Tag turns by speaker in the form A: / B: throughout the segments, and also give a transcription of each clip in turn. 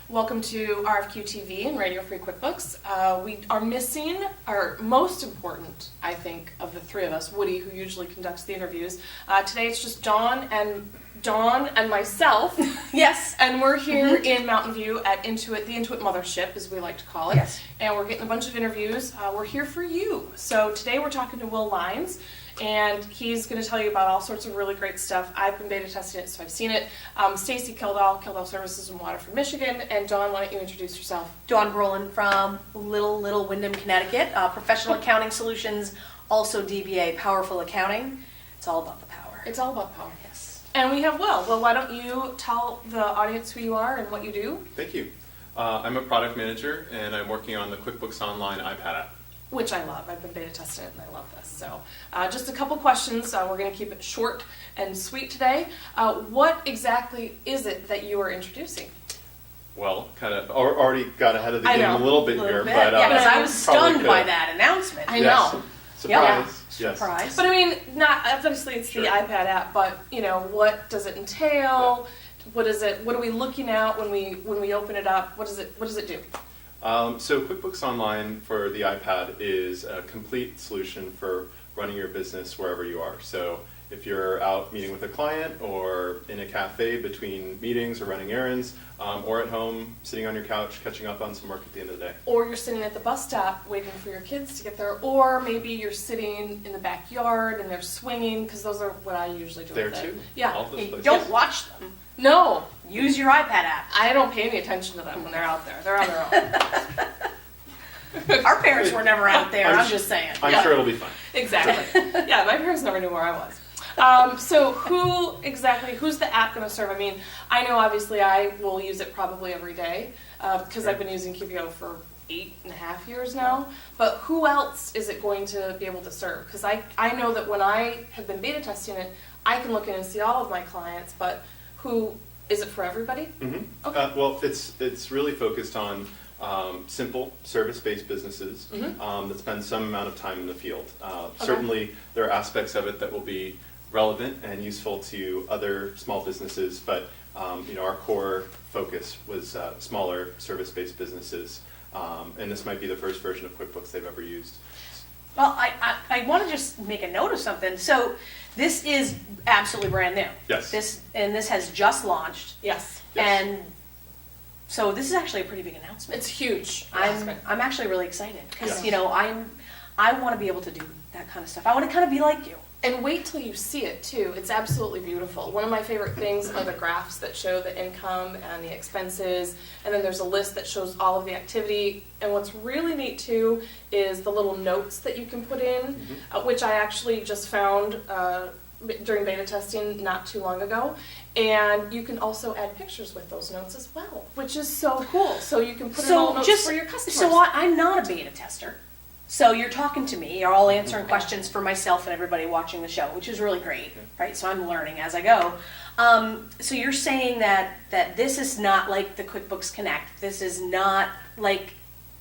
A: Welcome to RFQ-TV and Radio Free QuickBooks. We are missing our most important, I think, of the three of us, Woody, who usually conducts the interviews. Today it's just Dawn and myself.
B: Yes.
A: And we're here in Mountain View at Intuit, the Intuit mothership, as we like to call it.
B: Yes.
A: And we're getting a bunch of interviews. We're here for you. So today we're talking to Lynes. And he's going to tell you about all sorts of really great stuff. I've been beta testing it, so I've seen it. Stacy, Kildal Services in Waterford, Michigan. And Dawn, why don't you introduce yourself?
B: Dawn Brolin from Little Wyndham, Connecticut. Professional Accounting Solutions, also DBA, Powerful Accounting. It's all about the power.
A: It's all about power.
B: Yes.
A: And we have Will. Well, why don't you tell the audience who you are and what you do?
C: Thank you. I'm a product manager, and I'm working on the QuickBooks Online iPad app.
A: Which I love. I've been beta testing it and I love this. So just a couple questions. We're going to keep it short and sweet today. What exactly is it that you are introducing?
C: Well, kind of already got ahead of the game a little bit here. But,
B: yeah, because I was stunned by that announcement.
A: I know.
C: Surprise.
B: Yeah.
C: Yes.
B: Surprise.
A: But I mean, not obviously it's the iPad app, but you know, what does it entail? Yeah. What is it? What are we looking at when we open it up? What does it do?
C: So QuickBooks Online for the iPad is a complete solution for running your business wherever you are. So if you're out meeting with a client or in a cafe between meetings or running errands, or at home sitting on your couch catching up on some work at the end of the day.
A: Or you're sitting at the bus stop waiting for your kids to get there, or maybe you're sitting in the backyard and they're swinging, because those are what I usually do
C: there
A: with
C: too?
A: it. Yeah.
C: All those places.
B: Don't watch them.
A: No.
B: Use your iPad app.
A: I don't pay any attention to them when they're out there. They're on their own.
B: Our parents were never out there, I'm just saying.
C: I'm sure it'll be fun.
A: Exactly. Yeah, my parents never knew where I was. So who's the app going to serve? I mean, I know obviously I will use it probably every day because I've been using QBO for 8.5 years now, but who else is it going to be able to serve? Because I know that when I have been beta testing it, I can look in and see all of my clients, but who is it for everybody?
C: Mm-hmm.
A: Okay.
C: Well, it's really focused on simple service-based businesses that spend some amount of time in the field. Certainly there are aspects of it that will be relevant and useful to other small businesses, but our core focus was smaller service-based businesses, and this might be the first version of QuickBooks they've ever used.
B: Well, I want to just make a note of something. So this is absolutely brand new.
C: Yes.
B: This has just launched.
A: Yes.
B: And so this is actually a pretty big announcement.
A: It's huge.
B: I'm actually really excited because
C: Yes.
B: I want to be able to do that kind of stuff. I want to kind of be like you.
A: And wait till you see it too. It's absolutely beautiful. One of my favorite things are the graphs that show the income and the expenses, and then there's a list that shows all of the activity. And what's really neat too is the little notes that you can put in, which I actually just found during beta testing not too long ago. And you can also add pictures with those notes as well, which is so cool. So you can put in all notes for your customers.
B: So I'm not a beta tester. So you're talking to me, you're all answering questions for myself and everybody watching the show, which is really great, right? So I'm learning as I go. So you're saying that this is not like the QuickBooks Connect. This is not like,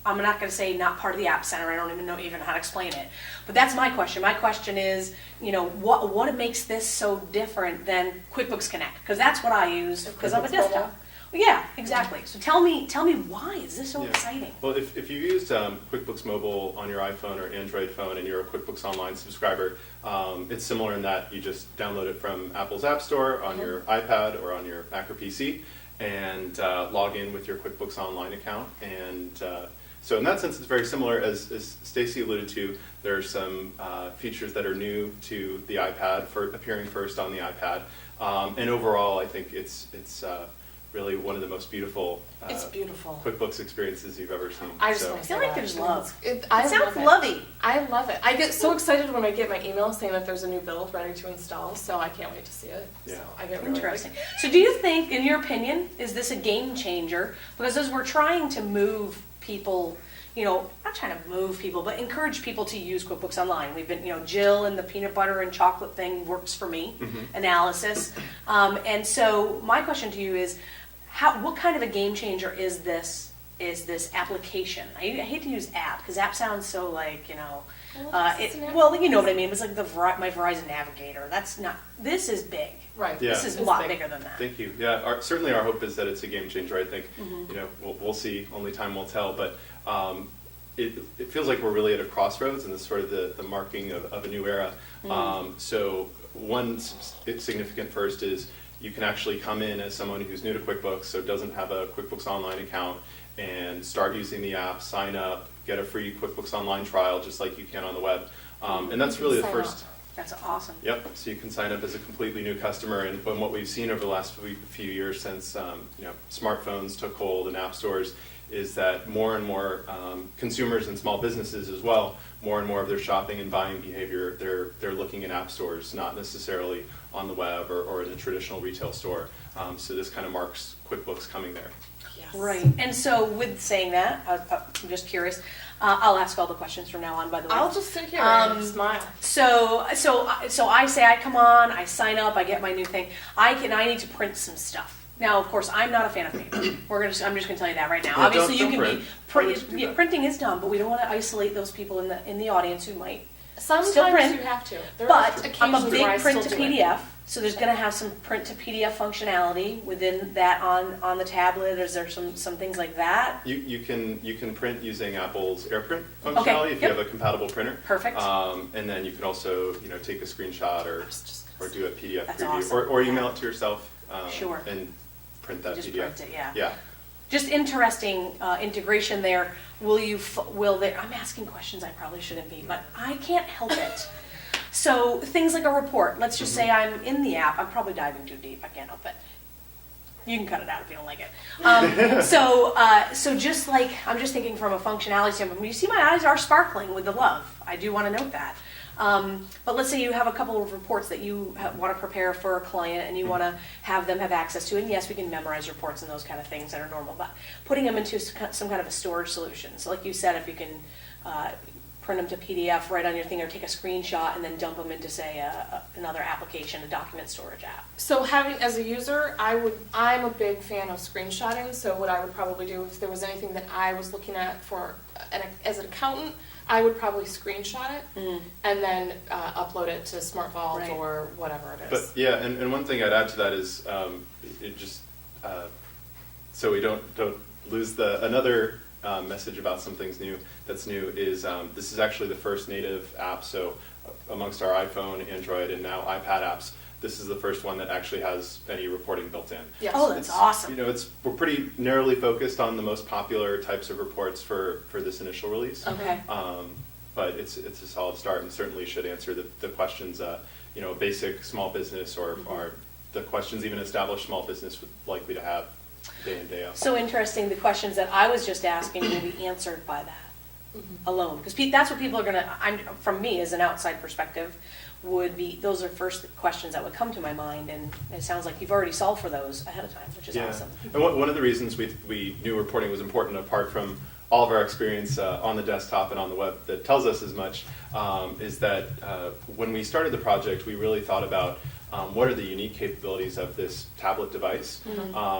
B: I'm not going to say not part of the App Center. I don't even know how to explain it. But that's my question. My question is, what makes this so different than QuickBooks Connect? Because that's what I use because I'm a desktop. Yeah, exactly. So tell me why is this so exciting?
C: Well, if you used QuickBooks Mobile on your iPhone or Android phone and you're a QuickBooks Online subscriber, it's similar in that you just download it from Apple's App Store on your iPad or on your Mac or PC and log in with your QuickBooks Online account. And so in that sense, it's very similar. As Stacy alluded to, there are some features that are new to the iPad for appearing first on the iPad. And overall, I think it's really one of the most beautiful
A: It's beautiful.
C: QuickBooks experiences you've ever seen.
A: I just
C: So-
A: want
B: I
A: to
B: feel
A: say
B: like
A: that.
B: there's love.
A: It
B: Sounds lovey.
A: I love it. I get so excited when I get my email saying that there's a new build ready to install, so I can't wait to see it.
C: Yeah.
A: So I get really
B: Interesting. So do you think, in your opinion, is this a game changer? Because as we're trying to move people, not trying to move people, but encourage people to use QuickBooks Online. We've been, Jill and the peanut butter and chocolate thing works for me, analysis. And so my question to you is, what kind of a game changer is this application? I hate to use app, because app sounds so like,
A: it's an
B: well, you know what I mean. It's like my Verizon Navigator. This is big.
A: Right.
C: Yeah.
B: This is a
A: It's
B: lot
A: big.
B: bigger than that.
C: Thank you. Yeah, certainly our hope is that it's a game changer. I think we'll see. Only time will tell. But it feels like we're really at a crossroads, and this is sort of the marking of a new era. So one significant first is you can actually come in as someone who's new to QuickBooks, so doesn't have a QuickBooks Online account, and start using the app, sign up, get a free QuickBooks Online trial, just like you can on the web. And that's really the
A: Sign
C: first.
A: up.
B: That's awesome.
C: Yep. So you can sign up as a completely new customer, and what we've seen over the last few years since smartphones took hold in app stores is that more and more consumers and small businesses as well, more and more of their shopping and buying behavior, they're looking in app stores, not necessarily on the web or in a traditional retail store. So this kind of marks QuickBooks coming there.
A: Yes.
B: Right. And so with saying that, I'm just curious. I'll ask all the questions from now on, by the way.
A: I'll just sit here and smile.
B: So I say I come on, I sign up, I get my new thing. I need to print some stuff. Now, of course, I'm not a fan of paper. I'm just going to tell you that right now.
C: Yeah,
B: Obviously,
C: don't
B: you
C: print.
B: can
C: Why would you do that?
B: printing is dumb, but we don't want to isolate those people in the audience who might.
A: Sometimes
B: Still print,
A: you have to. There
B: But
A: are
B: I'm a
A: occasions where I
B: big print to
A: still do it.
B: PDF, so there's going to have some print to PDF functionality within that on the tablet. Is there some things like that?
C: You can print using Apple's AirPrint functionality if you
B: yep.
C: have a compatible printer.
B: Perfect.
C: And then you can also take a screenshot or do a PDF
B: That's
C: preview
B: awesome.
C: or email it to yourself.
B: Sure.
C: And print that
B: Just
C: PDF.
B: print it, yeah.
C: Yeah.
B: Just interesting integration there. I'm asking questions I probably shouldn't be, but I can't help it. So things like a report. Let's just say I'm in the app. I'm probably diving too deep. I can't help it. You can cut it out if you don't like it. So just like I'm just thinking from a functionality standpoint. You see, my eyes are sparkling with the love. I do want to note that. But let's say you have a couple of reports that you want to prepare for a client and you want to have them have access to it. And yes, we can memorize reports and those kind of things that are normal, but putting them into some kind of a storage solution. So like you said, if you can print them to PDF right on your thing or take a screenshot and then dump them into, say, another application, a document storage app.
A: So as a user, I'm a big fan of screenshotting. So what I would probably do if there was anything that I was looking at as an accountant, I would probably screenshot it and then upload it to Smart Vault
B: Right.
A: or whatever it
C: But
A: is.
C: yeah, and one thing I'd add to that is it just so we don't lose another message about some things that's new is this is actually the first native app. So amongst our iPhone, Android, and now iPad apps, this is the first one that actually has any reporting built in.
A: Yes.
B: Oh, that's awesome.
C: We're pretty narrowly focused on the most popular types of reports for this initial release.
B: Okay.
C: But it's a solid start and certainly should answer the questions. A basic small business or the questions even established small business would likely to have day in, day out.
B: So interesting, the questions that I was just asking will be answered by that alone. Because that's what people are going to, from me as an outside perspective, those are first questions that would come to my mind, and it sounds like you've already solved for those ahead of time, which is awesome.
C: And one of the reasons we knew reporting was important, apart from all of our experience on the desktop and on the web that tells us as much, is that when we started the project, we really thought about what are the unique capabilities of this tablet device,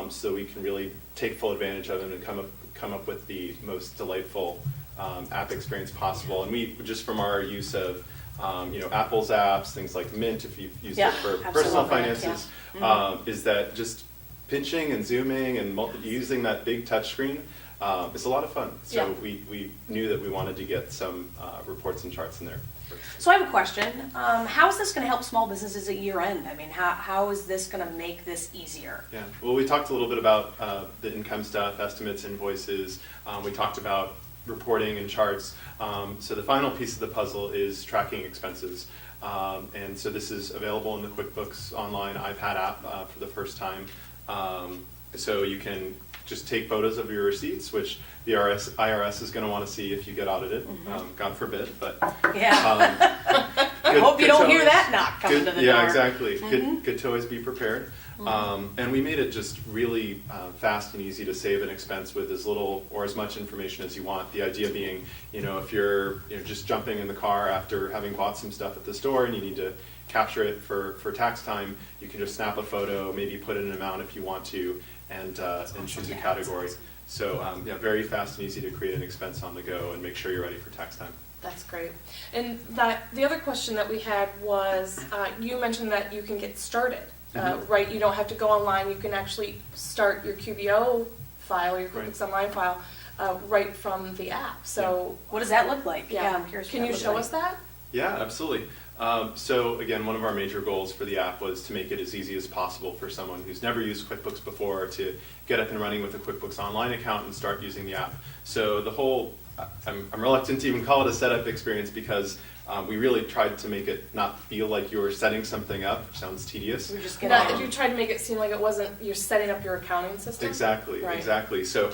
C: so we can really take full advantage of them and come up with the most delightful app experience possible. And we just from our use of Apple's apps, things like Mint, if you've used it for personal
B: absolutely.
C: finances, is that just pinching and zooming and using that big touch screen is a lot of fun. So we knew that we wanted to get some reports and charts in there.
B: So I have a question. How is this going to help small businesses at year end? I mean, how is this going to make this easier?
C: Yeah, well, we talked a little bit about the income stuff, estimates, invoices. We talked about reporting and charts. So the final piece of the puzzle is tracking expenses. And so this is available in the QuickBooks Online iPad app for the first time. So you can just take photos of your receipts, which the IRS is going to want to see if you get audited. God forbid, but
B: Yeah. I hope you don't hear that knock coming to the door.
C: Yeah, exactly. Good to always be prepared. And we made it just really fast and easy to save an expense with as little or as much information as you want. The idea being, if you're just jumping in the car after having bought some stuff at the store and you need to capture it for tax time, you can just snap a photo, maybe put in an amount if you want to, and choose a category. So very fast and easy to create an expense on the go and make sure you're ready for tax time.
A: That's great. And the other question that we had was, you mentioned that you can get started, right? You don't have to go online. You can actually start your QBO file, your QuickBooks Online file, right from the app. So
B: what does that look like?
A: Yeah,
B: I'm curious.
A: Can you show us that?
C: Yeah, absolutely. So again, one of our major goals for the app was to make it as easy as possible for someone who's never used QuickBooks before to get up and running with a QuickBooks Online account and start using the app. So the whole, I'm reluctant to even call it a setup experience because we really tried to make it not feel like you were setting something up, which sounds tedious.
A: You tried to make it seem like it wasn't, you're setting up your accounting system?
C: Exactly,
A: right.
C: Exactly. So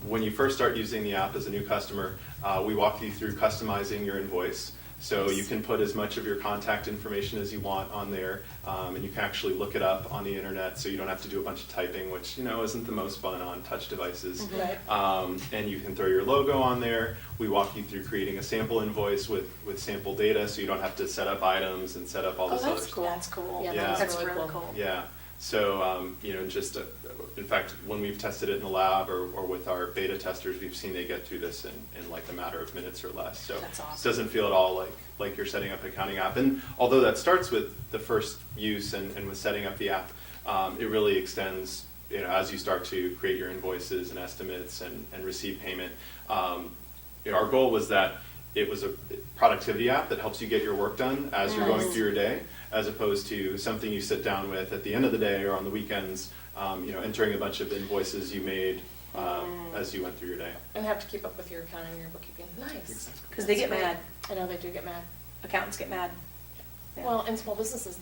C: when you first start using the app as a new customer, we walk you through customizing your invoice. So you can put as much of your contact information as you want on there, and you can actually look it up on the internet, so you don't have to do a bunch of typing, which isn't the most fun on touch devices.
A: Right.
C: And you can throw your logo on there. We walk you through creating a sample invoice with sample data, so you don't have to set up items and set up all this other stuff.
A: Cool.
B: That's cool.
A: Yeah,
B: That's
A: really
B: really
A: cool.
B: cool.
C: Yeah. So, in fact, when we've tested it in the lab or with our beta testers, we've seen they get through this in like a matter of minutes or less. So
B: That's awesome.
C: It doesn't feel at all like you're setting up an accounting app. And although that starts with the first use and with setting up the app, it really extends, as you start to create your invoices and estimates and receive payment. Our goal was that it was a productivity app that helps you get your work done as you're going through your day, as opposed to something you sit down with at the end of the day or on the weekends, entering a bunch of invoices you made as you went through your day.
A: And have to keep up with your accounting and your bookkeeping. Nice.
B: Because they get mad.
A: I know they do get mad.
B: Accountants get mad. Yeah.
A: Well, in small businesses,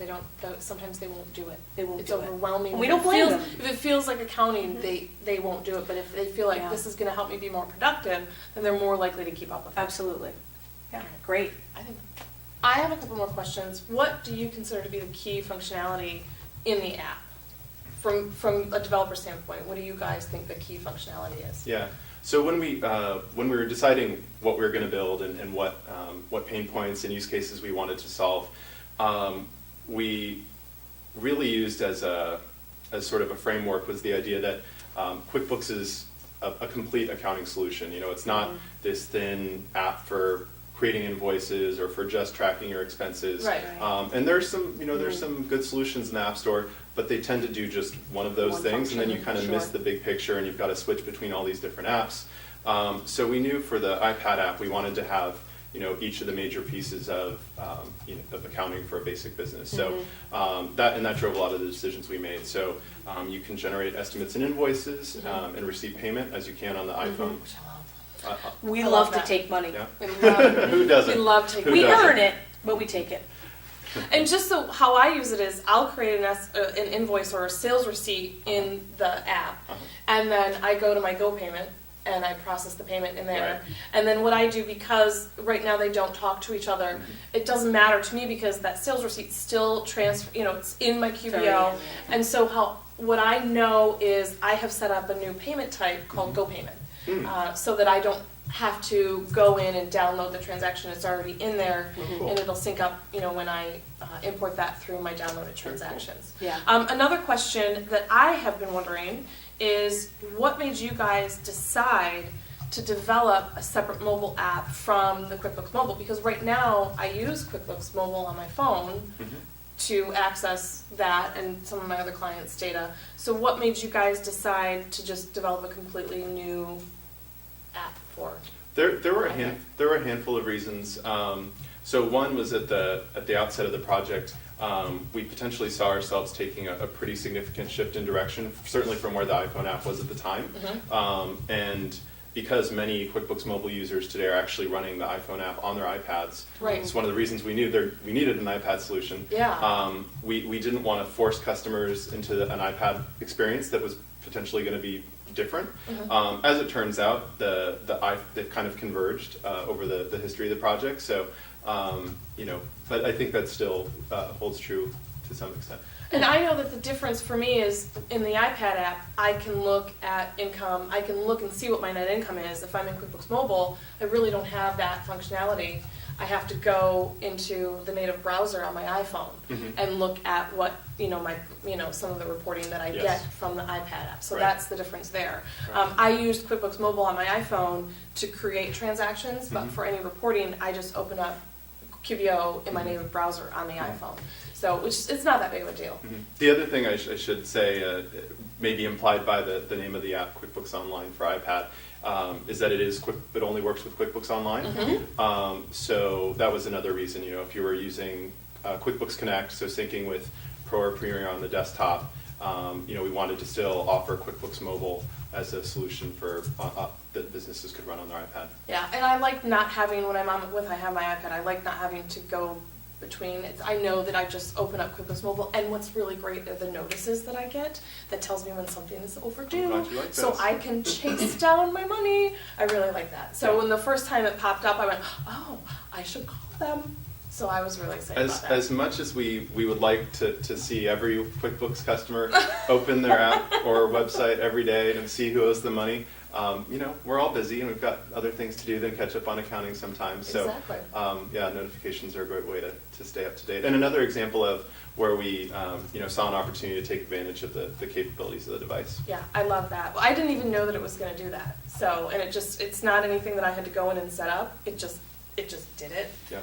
A: sometimes they won't do it.
B: They won't
A: it's
B: do it.
A: overwhelming.
B: And we don't blame them.
A: If it feels like accounting, they won't do it. But if they feel like this is going to help me be more productive, then they're more likely to keep up with it.
B: Absolutely. Yeah, great.
A: I have a couple more questions. What do you consider to be the key functionality in the app? From a developer standpoint, what do you guys think the key functionality is?
C: Yeah. So when we were deciding what we were going to build and what pain points and use cases we wanted to solve, we really used as sort of a framework was the idea that QuickBooks is a complete accounting solution. It's not this thin app for creating invoices or for just tracking your expenses.
A: Right.
C: And there's some good solutions in the App Store, but they tend to do just one of those things, and then you kind of miss the big picture, and you've got to switch between all these different apps. So we knew for the iPad app, we wanted to have each of the major pieces of of accounting for a basic business. So that drove a lot of the decisions we made. So you can generate estimates and invoices and receive payment as you can on the iPhone.
A: Which I love.
B: We
A: I
B: love
A: love
B: to
A: that.
B: take money.
C: Yeah.
A: Who
C: doesn't?
A: We love taking.
B: We
C: doesn't?
B: earn it, but we take it.
A: And just so how I use it is, I'll create an invoice or a sales receipt in the app, and then I go to my Go payment and I process the payment in there.
C: Right.
A: And then what I do, because right now they don't talk to each other, it doesn't matter to me because that sales receipt still transfer. It's in my QBO, and so what I know is I have set up a new payment type called Go payment, so that I don't have to go in and download the transaction. It's already in there,
C: Cool.
A: and it'll sync up, when I import that through my downloaded transactions.
B: Yeah.
A: Another question that I have been wondering is, what made you guys decide to develop a separate mobile app from the QuickBooks Mobile? Because right now I use QuickBooks Mobile on my phone to access that and some of my other clients' data. So what made you guys decide to just develop a completely new app for?
C: There were a handful of reasons. So one was at the outset of the project, we potentially saw ourselves taking a pretty significant shift in direction, certainly from where the iPhone app was at the time. And because many QuickBooks Mobile users today are actually running the iPhone app on their iPads.
A: Right.
C: It's one of the reasons we needed an iPad solution.
A: Yeah.
C: We didn't want to force customers into an iPad experience that was potentially going to be different. As it turns out, they kind of converged over the history of the project. So, but I think that still holds true to some extent.
A: And I know that the difference for me is in the iPad app, I can look at income, I can look and see what my net income is. If I'm in QuickBooks Mobile, I really don't have that functionality. I have to go into the native browser on my iPhone and look at what, some of the reporting that I get from the iPad app. So that's the difference there.
C: Right.
A: I use QuickBooks Mobile on my iPhone to create transactions, but for any reporting, I just open up QBO in my native browser on the iPhone. So, it's not that big of a deal.
C: The other thing I should say, maybe implied by the name of the app, QuickBooks Online for iPad, is that it only works with QuickBooks Online. So that was another reason, if you were using QuickBooks Connect, so syncing with Pro or Premier on the desktop, we wanted to still offer QuickBooks Mobile as a solution for that businesses could run on their iPad.
A: Yeah, and I like not having, when I have my iPad, I like not having to go between. I know that I just open up QuickBooks Mobile, and what's really great are the notices that I get that tells me when something is overdue,
C: I'm glad you like
A: so
C: this.
A: I can chase down my money. I really like that. So when the first time it popped up, I went, oh, I should call them. So I was really excited about that.
C: As much as we would like to see every QuickBooks customer open their app or website every day and see who owes the money, we're all busy and we've got other things to do than catch up on accounting sometimes. So,
A: Exactly.
C: Notifications are a great way to stay up to date. And another example of where we, saw an opportunity to take advantage of the capabilities of the device.
A: Yeah, I love that. Well, I didn't even know that it was going to do that. So, and it's not anything that I had to go in and set up. It just did it.
C: Yeah.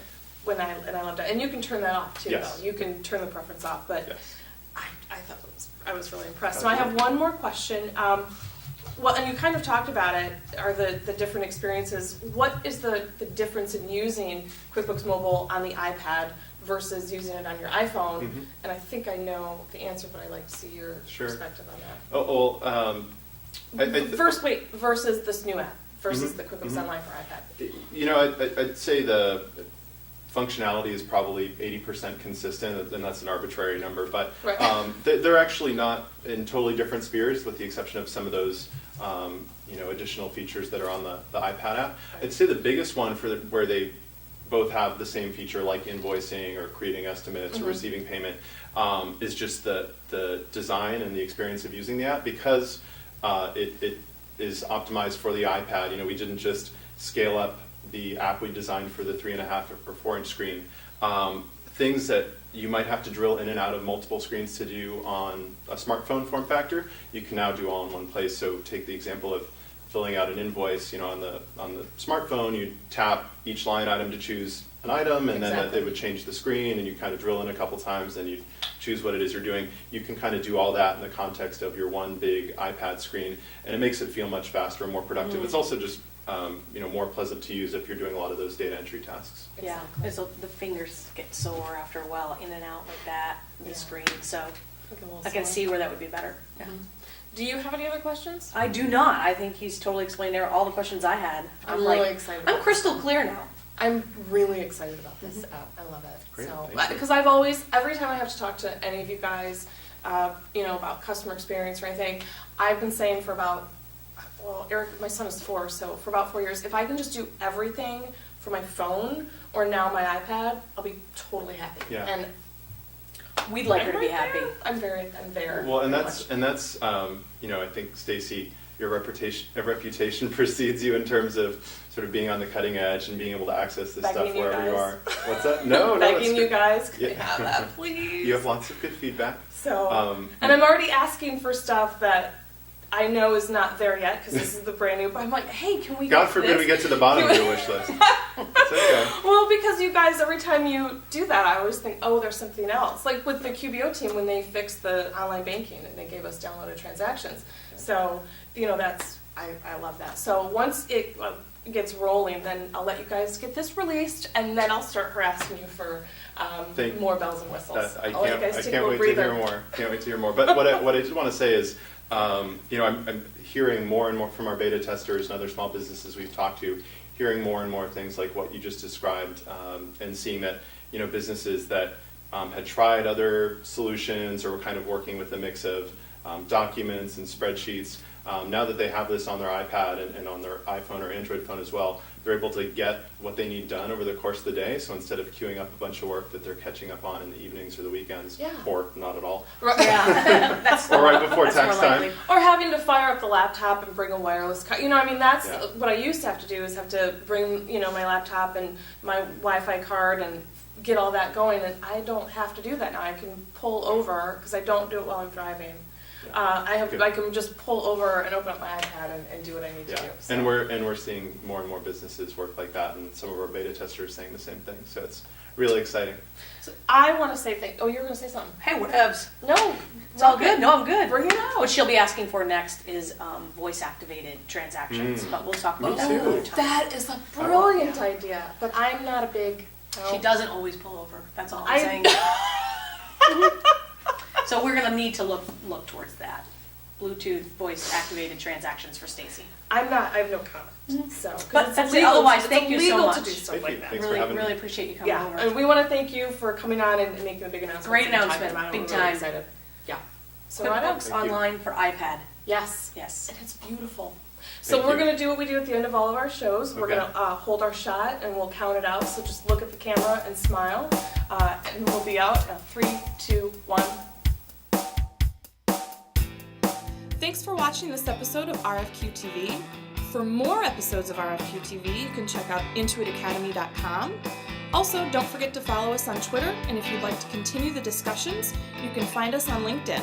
A: And I loved it. And you can turn that off too,
C: Yes.
A: though. You can turn the preference off, but
C: Yes.
A: I thought I was really impressed. So I have one more question. And you kind of talked about it, are the different experiences. What is the difference in using QuickBooks Mobile on the iPad versus using it on your iPhone? And I think I know the answer, but I'd like to see your perspective on that. Versus this new app, versus the QuickBooks Online for iPad.
C: I'd say the functionality is probably 80% consistent, and that's an arbitrary number, but
A: Right.
C: They're actually not in totally different spheres, with the exception of some of those additional features that are on the iPad app. I'd say the biggest one where they both have the same feature, like invoicing or creating estimates or receiving payment, is just the design and the experience of using the app, because it is optimized for the iPad. We didn't just scale up the app we designed for the 3.5 or 4-inch screen. Things that you might have to drill in and out of multiple screens to do on a smartphone form factor, you can now do all in one place. So take the example of filling out an invoice. On the smartphone, you tap each line item to choose an item, and then it would change the screen, and you kind of drill in a couple times, and you choose what it is you're doing. You can kind of do all that in the context of your one big iPad screen, and it makes it feel much faster and more productive. It's also just more pleasant to use if you're doing a lot of those data entry tasks.
B: Yeah, because the fingers get sore after a while, in and out like that, the screen, so I can see where that would be better. Yeah.
A: Do you have any other questions?
B: I do not. I think he's totally explained all the questions I had.
A: I'm really excited about
B: I'm crystal clear now.
A: I'm really excited about this app. I love it.
C: Great,
A: So,
C: thank you.
A: because every time I have to talk to any of you guys, about customer experience or anything, I've been saying for about, Eric, my son is 4, so for about 4 years, if I can just do everything for my phone or now my iPad, I'll be totally happy.
C: Yeah.
A: And
B: We'd like her to be happy.
A: I'm there.
C: Well, and
A: very
C: that's I think, Stacy, your reputation precedes you in terms of sort of being on the cutting edge and being able to access this
A: Begging
C: stuff
A: you
C: wherever you
A: guys.
C: are. What's that? No,
A: Begging
C: that's
A: you
C: good.
A: guys, can
C: Yeah.
A: we have that, please?
C: You have lots of good feedback.
A: So, and I'm already asking for stuff that I know is not there yet, because this is the brand new, but I'm like, hey, can we
C: God
A: get
C: forbid
A: this?
C: we get to the bottom of your wish list. It's okay.
A: Well, because you guys, every time you do that, I always think, oh, there's something else. Like with the QBO team, when they fixed the online banking and they gave us downloaded transactions. So, I love that. So once it gets rolling, then I'll let you guys get this released, and then I'll start harassing you for more bells and whistles.
C: I
A: I'll let you guys take a
C: can't
A: little
C: wait
A: breather.
C: to hear more. Can't wait to hear more. But what I just want to say is, I'm hearing more and more from our beta testers and other small businesses we've talked to, hearing more and more things like what you just described, and seeing that, businesses that had tried other solutions or were kind of working with a mix of documents and spreadsheets, now that they have this on their iPad and on their iPhone or Android phone as well, they're able to get what they need done over the course of the day. So instead of queuing up a bunch of work that they're catching up on in the evenings or the weekends,
A: Yeah.
C: or not at all,
B: Yeah, that's
C: or right before
B: that's
C: tax
B: more likely.
C: time.
A: Or having to fire up the laptop and bring a wireless that's
C: Yeah.
A: what I used to have to do, is have to bring, my laptop and my Wi-Fi card and get all that going, and I don't have to do that now. I can pull over, because I don't do it while I'm driving.
C: Good.
A: I can just pull over and open up my iPad and do what I need to do.
C: Yeah,
A: So.
C: and we're seeing more and more businesses work like that, and some of our beta testers saying the same thing. So it's really exciting.
A: So I want to say you were going to say something.
B: Hey, whatevs.
A: No,
B: It's all good. No, I'm good.
A: Bring it out.
B: What she'll be asking for next is voice-activated transactions, but we'll talk about
C: Me
B: that
C: too.
B: another time.
A: That is a brilliant idea, but I'm not a big.
B: She doesn't always pull over. That's all I'm
A: I-
B: saying. So we're gonna need to look towards that. Bluetooth voice-activated transactions for Stacy.
A: I have no comment. So, 'cause
B: But
A: it's
B: that's it.
A: illegal.
B: Otherwise,
A: It's
B: thank you so
A: illegal
B: much.
A: to do stuff
C: Thank you.
A: like that.
C: Thanks for
B: Really,
C: having me.
B: really appreciate you coming
A: Yeah,
B: over.
A: and we want to thank you for coming on and making the big announcement.
B: Great
A: and talking
B: announcement.
A: about it.
B: Big
A: We're really
B: time.
A: excited. Yeah. So right on.
B: QuickBooks
C: Thank you.
B: Online for iPad.
A: Yes.
B: Yes.
A: And it's beautiful. So
C: Thank
A: we're
C: you.
A: going to do what we do at the end of all of our shows. We're
C: Okay.
A: going to hold our shot and we'll count it out. So just look at the camera and smile. And we'll be out. 3, 2, 1. Thanks for watching this episode of RFQ-TV. For more episodes of RFQ-TV, you can check out intuitacademy.com. Also, don't forget to follow us on Twitter, and if you'd like to continue the discussions, you can find us on LinkedIn.